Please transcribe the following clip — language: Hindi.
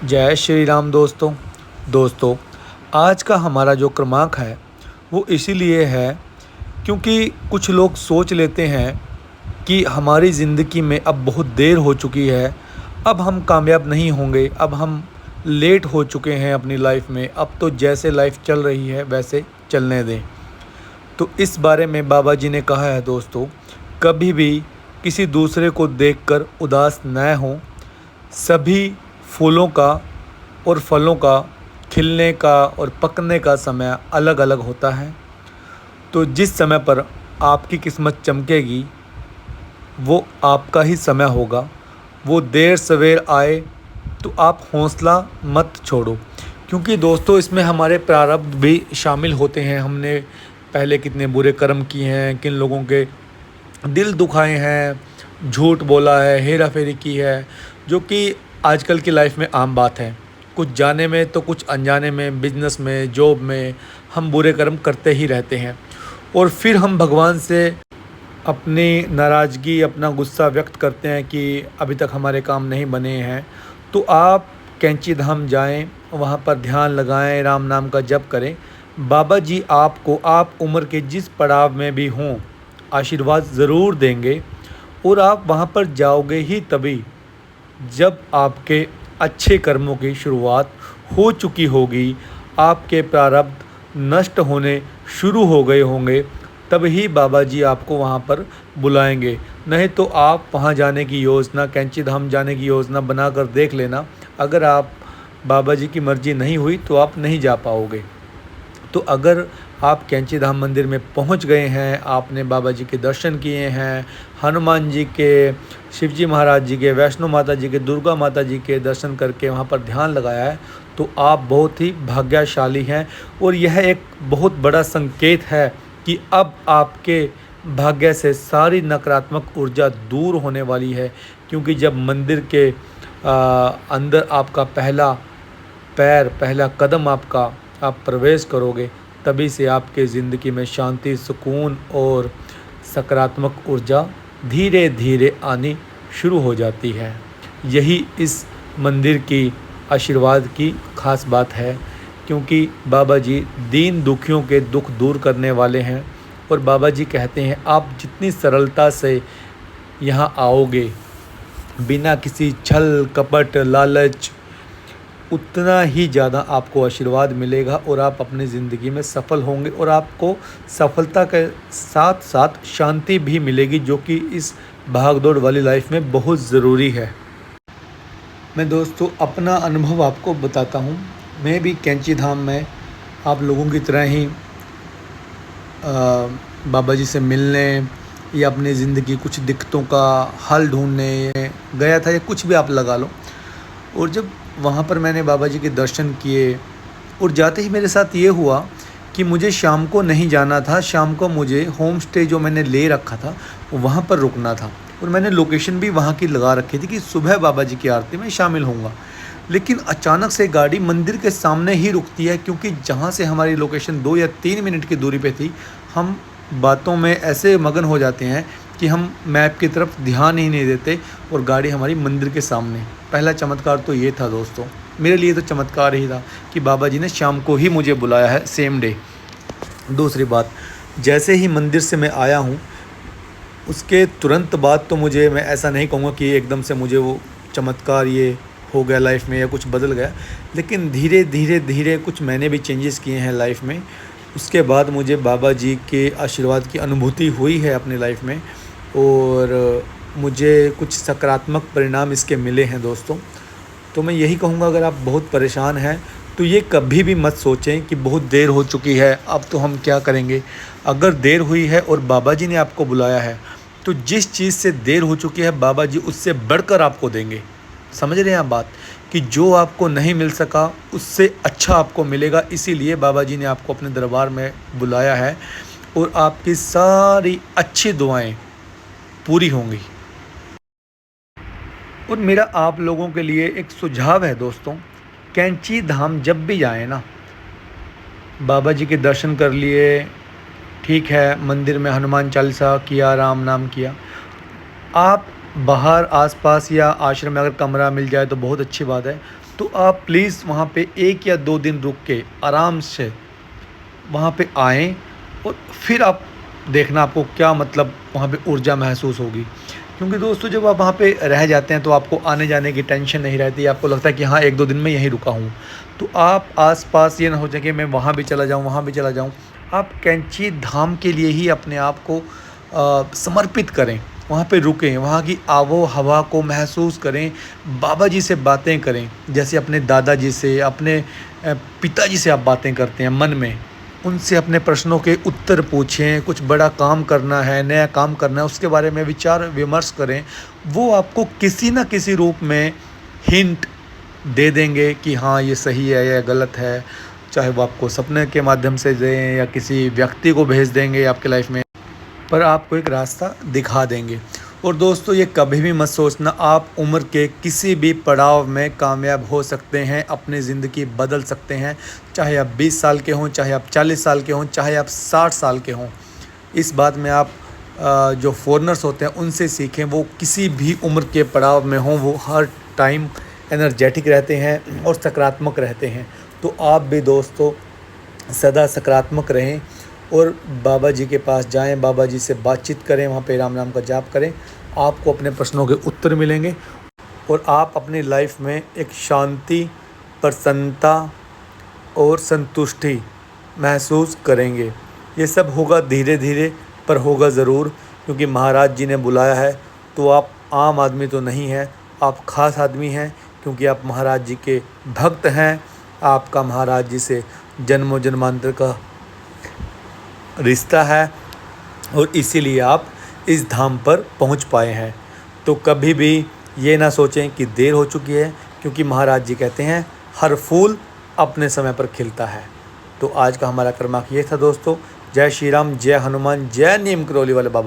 जय श्री राम दोस्तों। आज का हमारा जो क्रमांक है वो इसीलिए है क्योंकि कुछ लोग सोच लेते हैं कि हमारी ज़िंदगी में अब बहुत देर हो चुकी है, अब हम कामयाब नहीं होंगे, अब हम लेट हो चुके हैं अपनी लाइफ में, अब तो जैसे लाइफ चल रही है वैसे चलने दें। तो इस बारे में बाबा जी ने कहा है दोस्तों, कभी भी किसी दूसरे को देखकर उदास न हों। सभी फूलों का और फलों का खिलने का और पकने का समय अलग अलग होता है। तो जिस समय पर आपकी किस्मत चमकेगी वो आपका ही समय होगा। वो देर सवेर आए तो आप हौसला मत छोड़ो, क्योंकि दोस्तों इसमें हमारे प्रारब्ध भी शामिल होते हैं। हमने पहले कितने बुरे कर्म किए हैं, किन लोगों के दिल दुखाए हैं, झूठ बोला है, हेरा फेरी की है, जो कि आजकल की लाइफ में आम बात है। कुछ जाने में तो कुछ अनजाने में, बिजनेस में, जॉब में हम बुरे कर्म करते ही रहते हैं। और फिर हम भगवान से अपनी नाराज़गी, अपना गुस्सा व्यक्त करते हैं कि अभी तक हमारे काम नहीं बने हैं। तो आप कैंची धाम जाएं, वहाँ पर ध्यान लगाएं, राम नाम का जप करें। बाबा जी आपको, आप उम्र के जिस पड़ाव में भी हों, आशीर्वाद ज़रूर देंगे। और आप वहाँ पर जाओगे ही तभी जब आपके अच्छे कर्मों की शुरुआत हो चुकी होगी, आपके प्रारब्ध नष्ट होने शुरू हो गए होंगे, तब ही बाबा जी आपको वहाँ पर बुलाएंगे। नहीं तो आप वहाँ जाने की योजना, कैंची धाम जाने की योजना बनाकर देख लेना। अगर आप बाबा जी की मर्ज़ी नहीं हुई तो आप नहीं जा पाओगे। तो अगर आप कैंची धाम मंदिर में पहुंच गए हैं, आपने बाबा जी के दर्शन किए हैं, हनुमान जी के, शिव जी महाराज जी के, वैष्णो माता जी के, दुर्गा माता जी के दर्शन करके वहां पर ध्यान लगाया है, तो आप बहुत ही भाग्यशाली हैं। और यह एक बहुत बड़ा संकेत है कि अब आपके भाग्य से सारी नकारात्मक ऊर्जा दूर होने वाली है। क्योंकि जब मंदिर के अंदर आपका पहला पैर, पहला कदम आप प्रवेश करोगे, तभी से आपके ज़िंदगी में शांति, सुकून और सकारात्मक ऊर्जा धीरे धीरे आनी शुरू हो जाती है। यही इस मंदिर की आशीर्वाद की खास बात है, क्योंकि बाबा जी दीन दुखियों के दुख दूर करने वाले हैं। और बाबा जी कहते हैं, आप जितनी सरलता से यहाँ आओगे, बिना किसी छल कपट लालच, उतना ही ज़्यादा आपको आशीर्वाद मिलेगा और आप अपनी ज़िंदगी में सफल होंगे। और आपको सफलता के साथ साथ शांति भी मिलेगी, जो कि इस भाग दौड़ वाली लाइफ में बहुत ज़रूरी है। मैं दोस्तों अपना अनुभव आपको बताता हूँ। मैं भी कैंची धाम में आप लोगों की तरह ही बाबा जी से मिलने या अपनी ज़िंदगी कुछ दिक्कतों का हल ढूंढने गया था, या कुछ भी आप लगा लो। और जब वहाँ पर मैंने बाबा जी के दर्शन किए, और जाते ही मेरे साथ ये हुआ कि मुझे शाम को नहीं जाना था। शाम को मुझे होम स्टे जो मैंने ले रखा था वहाँ पर रुकना था, और मैंने लोकेशन भी वहाँ की लगा रखी थी कि सुबह बाबा जी की आरती में शामिल होऊंगा। लेकिन अचानक से गाड़ी मंदिर के सामने ही रुकती है, क्योंकि जहाँ से हमारी लोकेशन 2 या 3 मिनट की दूरी पे थी, हम बातों में ऐसे मगन हो जाते हैं कि हम मैप की तरफ ध्यान ही नहीं देते, और गाड़ी हमारी मंदिर के सामने। पहला चमत्कार तो ये था दोस्तों, मेरे लिए तो चमत्कार ही था कि बाबा जी ने शाम को ही मुझे बुलाया है, सेम डे। दूसरी बात, जैसे ही मंदिर से मैं आया हूँ, उसके तुरंत बाद तो मुझे, मैं ऐसा नहीं कहूँगा कि एकदम से मुझे वो चमत्कार ये हो गया लाइफ में या कुछ बदल गया, लेकिन धीरे धीरे धीरे कुछ मैंने भी चेंजेस किए हैं लाइफ में। उसके बाद मुझे बाबा जी के आशीर्वाद की अनुभूति हुई है अपनी लाइफ में, और मुझे कुछ सकारात्मक परिणाम इसके मिले हैं दोस्तों। तो मैं यही कहूँगा, अगर आप बहुत परेशान हैं तो ये कभी भी मत सोचें कि बहुत देर हो चुकी है, अब तो हम क्या करेंगे। अगर देर हुई है और बाबा जी ने आपको बुलाया है, तो जिस चीज़ से देर हो चुकी है बाबा जी उससे बढ़कर आपको देंगे। समझ रहे हैं आप बात, कि जो आपको नहीं मिल सका उससे अच्छा आपको मिलेगा। इसीलिए बाबा जी ने आपको अपने दरबार में बुलाया है, और आपकी सारी अच्छी दुआएं पूरी होंगी। और मेरा आप लोगों के लिए एक सुझाव है दोस्तों, कैंची धाम जब भी जाएं ना, बाबा जी के दर्शन कर लिए, ठीक है, मंदिर में हनुमान चालीसा किया, राम नाम किया, आप बाहर आसपास या आश्रम में अगर कमरा मिल जाए तो बहुत अच्छी बात है। तो आप प्लीज़ वहाँ पे 1 या 2 दिन रुक के आराम से वहाँ पे आएँ और फिर आप देखना आपको क्या मतलब वहाँ पे ऊर्जा महसूस होगी। क्योंकि दोस्तों जब आप वहाँ पे रह जाते हैं तो आपको आने-जाने की टेंशन नहीं रहती, आपको लगता है कि हाँ 1-2 दिन में यहीं रुका हूँ। तो आप आस-पास ये ना हो जाए कि मैं वहाँ भी चला जाऊँ, वहाँ भी चला जाऊँ। आप कैंची धाम के लिए ही अपने आप को समर्पित करें, वहाँ पे रुकें, वहाँ की आबो-हवा को महसूस करें, बाबा जी से बातें करें। जैसे अपने दादाजी से, अपने पिताजी से आप बातें करते हैं मन में, उनसे अपने प्रश्नों के उत्तर पूछें, कुछ बड़ा काम करना है, नया काम करना है, उसके बारे में विचार-विमर्श करें। वो आपको किसी न किसी रूप में हिंट दे देंगे कि हाँ, ये सही है या गलत है। चाहे वो आपको सपने के माध्यम से दें या किसी व्यक्ति को भेज देंगे आपके लाइफ में, पर आपको एक रास्ता दिखा देंगे। और दोस्तों ये कभी भी मत सोचना आप उम्र के किसी भी पड़ाव में कामयाब हो सकते हैं, अपनी ज़िंदगी बदल सकते हैं। चाहे आप 20 साल के हों, चाहे आप 40 साल के हों, चाहे आप 60 साल के हों। इस बात में आप जो फ़ॉरेनर्स होते हैं उनसे सीखें, वो किसी भी उम्र के पड़ाव में हों, वो हर टाइम एनर्जेटिक रहते हैं और सकारात्मक रहते हैं। तो आप भी दोस्तों सदा सकारात्मक रहें और बाबा जी के पास जाएं, बाबा जी से बातचीत करें, वहाँ पे राम नाम का जाप करें। आपको अपने प्रश्नों के उत्तर मिलेंगे और आप अपनी लाइफ में एक शांति, प्रसन्नता और संतुष्टि महसूस करेंगे। ये सब होगा धीरे-धीरे, पर होगा ज़रूर, क्योंकि महाराज जी ने बुलाया है। तो आप आम आदमी तो नहीं हैं, आप ख़ास आदमी हैं, क्योंकि आप महाराज जी के भक्त हैं। आपका महाराज जी से जन्मों जन्मांतर का रिश्ता है और इसीलिए आप इस धाम पर पहुंच पाए हैं। तो कभी भी ये ना सोचें कि देर हो चुकी है, क्योंकि महाराज जी कहते हैं हर फूल अपने समय पर खिलता है। तो आज का हमारा कर्माक ये था दोस्तों। जय श्री राम, जय हनुमान, जय नीम करौली वाले बाबा।